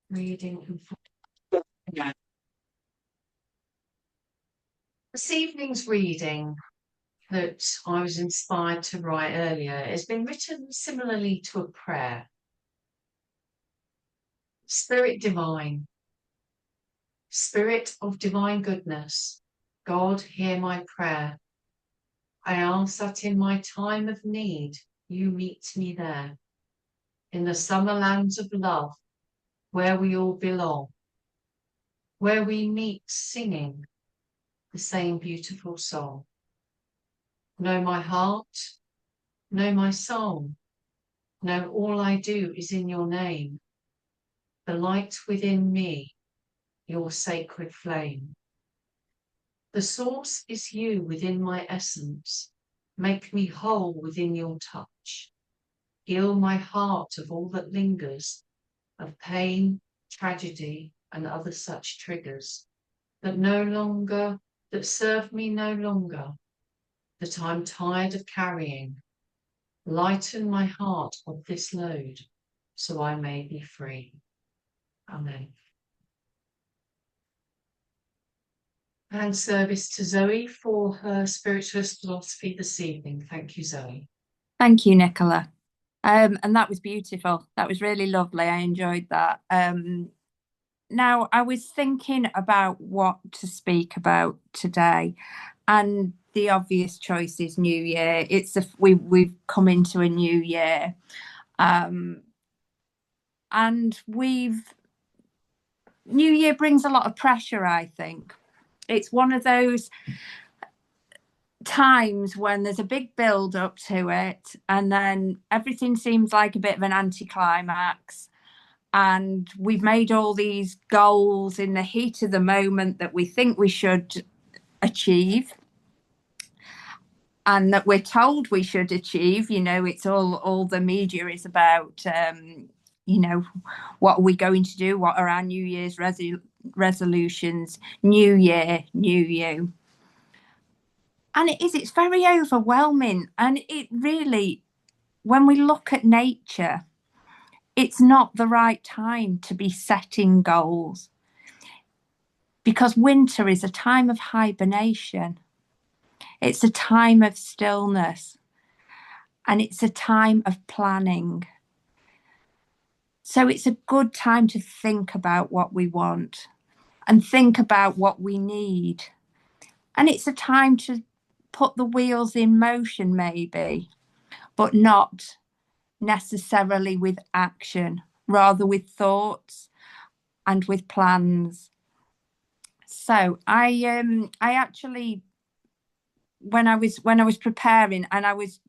Reading and yeah. This evening's reading that I was inspired to write earlier has been written similarly to a prayer. Spirit divine, Spirit of divine goodness, God, hear my prayer. I ask that in my time of need, you meet me there, in the summer lands of love, where we all belong, where we meet singing the same beautiful song. Know my heart, know my soul, know all I do is in your name, the light within me, your sacred flame. The source is you within my essence, make me whole within your touch. Heal my heart of all that lingers, of pain, tragedy, and other such triggers, that serve me no longer, that I'm tired of carrying. Lighten my heart of this load, so I may be free. Amen. And service to Zoe for her Spiritualist Philosophy this evening. Thank you, Zoe. Thank you, Nicola. And that was beautiful. That was really lovely. I enjoyed that. Now, I was thinking about what to speak about today, and the obvious choice is New Year. We've come into a new year, and New Year brings a lot of pressure. I think it's one of those times when there's a big build up to it, and then everything seems like a bit of an anticlimax. And we've made all these goals in the heat of the moment that we think we should achieve and that we're told we should achieve. It's all the media is about, what are we going to do? What are our New Year's resolutions? New year, new you. And it's very overwhelming. And it really, when we look at nature, it's not the right time to be setting goals, because winter is a time of hibernation. It's a time of stillness, and it's a time of planning. So it's a good time to think about what we want and think about what we need. And it's a time to put the wheels in motion, maybe, but not necessarily with action, rather with thoughts and with plans. So I actually, when I was preparing, and I was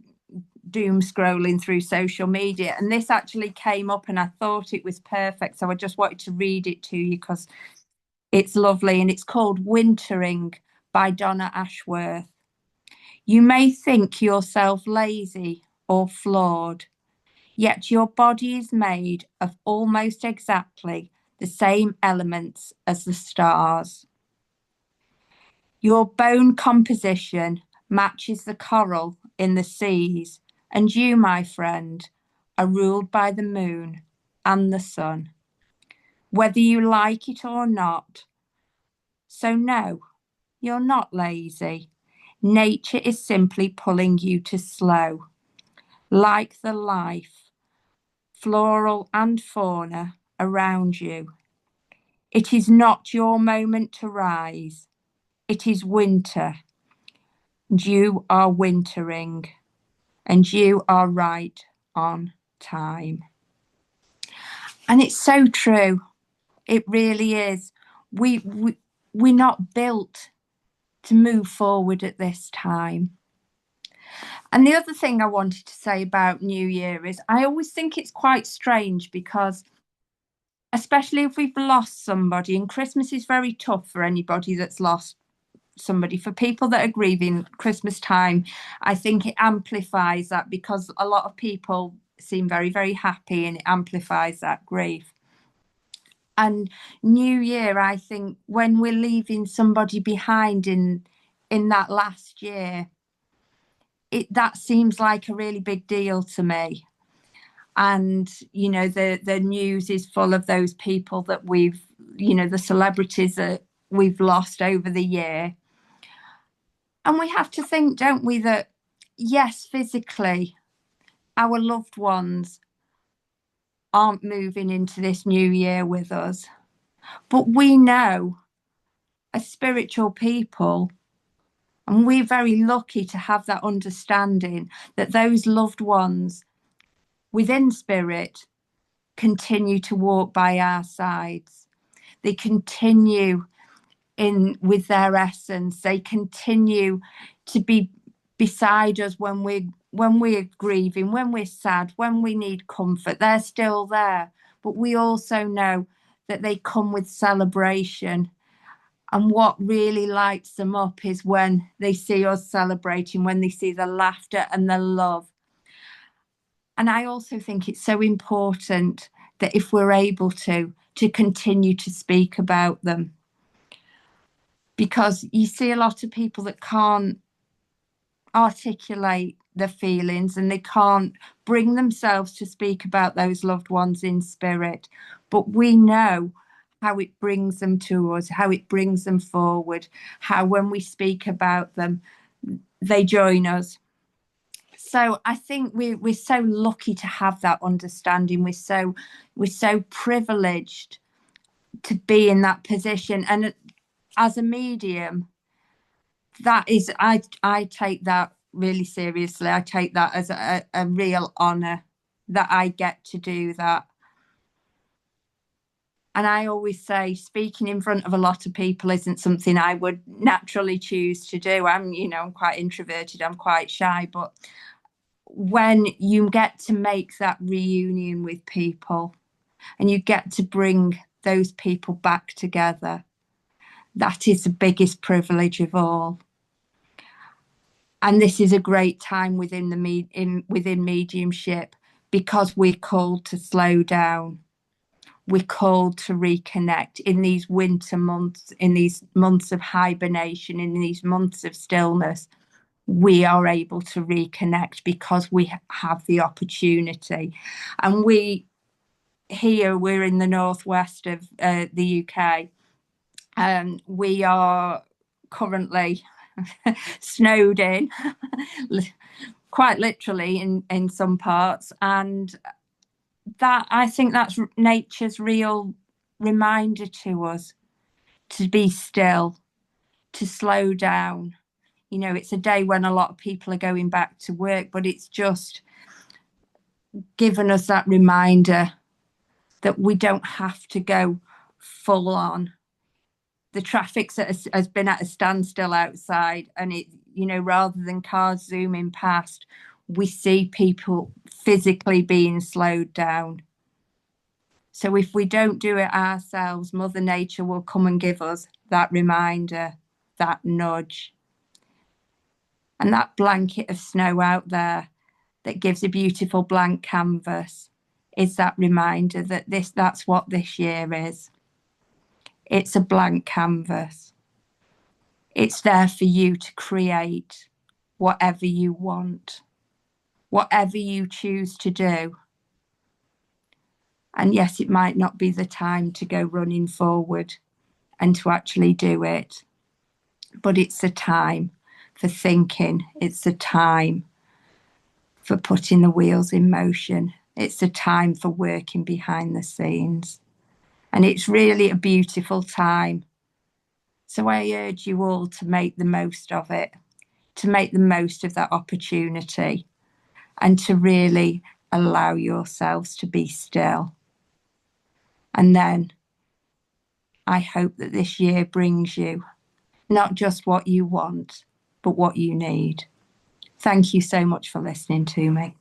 doom scrolling through social media, and this actually came up, and I thought it was perfect, so I just wanted to read it to you because it's lovely, and it's called Wintering by Donna Ashworth. You may think yourself lazy or flawed, yet your body is made of almost exactly the same elements as the stars. Your bone composition matches the coral in the seas, and you, my friend, are ruled by the moon and the sun, whether you like it or not. So no, you're not lazy. Nature is simply pulling you to slow, like the life, floral and fauna, around you. It is not your moment to rise. It is winter, and you are wintering, and you are right on time. And it's so true. It really is. We're not built to move forward at this time. And the other thing I wanted to say about New Year is I always think it's quite strange, because especially if we've lost somebody, and Christmas is very tough for anybody that's lost somebody. For people that are grieving, Christmas time, I think it amplifies that, because a lot of people seem very, very happy, and it amplifies that grief. And New Year, I think when we're leaving somebody behind in that last year, that seems like a really big deal to me. And, you know, the news is full of those people that we've, you know, the celebrities that we've lost over the year. And we have to think, don't we, that yes, physically, our loved ones aren't moving into this new year with us. But we know, as spiritual people, and we're very lucky to have that understanding that those loved ones within spirit continue to walk by our sides. They continue in with their essence. They continue to be beside us when we're grieving, when we're sad, when we need comfort. They're still there. But we also know that they come with celebration. And what really lights them up is when they see us celebrating, when they see the laughter and the love. And I also think it's so important that if we're able to continue to speak about them. Because you see a lot of people that can't articulate their feelings and they can't bring themselves to speak about those loved ones in spirit. But we know how it brings them to us, how it brings them forward, how when we speak about them, they join us. So I think we're so lucky to have that understanding. We're so privileged to be in that position. And as a medium, that is, I take that really seriously. I take that as a real honour that I get to do that. And I always say speaking in front of a lot of people isn't something I would naturally choose to do. I'm quite introverted, I'm quite shy, but when you get to make that reunion with people and you get to bring those people back together, that is the biggest privilege of all. And this is a great time within within mediumship, because we're called to slow down. We're called to reconnect in these winter months, in these months of hibernation, in these months of stillness. We are able to reconnect because we have the opportunity. And we're in the northwest of the UK. We are currently snowed in, quite literally in some parts. And that, I think that's nature's real reminder to us to be still, to slow down. You know, it's a day when a lot of people are going back to work, but it's just given us that reminder that we don't have to go full on. The traffic has been at a standstill outside, and it, rather than cars zooming past, we see people physically being slowed down. So if we don't do it ourselves, Mother Nature will come and give us that reminder, that nudge. And that blanket of snow out there that gives a beautiful blank canvas is that reminder that that's what this year is. It's a blank canvas. It's there for you to create whatever you want, whatever you choose to do. And yes, it might not be the time to go running forward and to actually do it, but it's a time for thinking. It's a time for putting the wheels in motion. It's a time for working behind the scenes. And it's really a beautiful time. So I urge you all to make the most of it, to make the most of that opportunity, and to really allow yourselves to be still. And then I hope that this year brings you not just what you want, but what you need. Thank you so much for listening to me.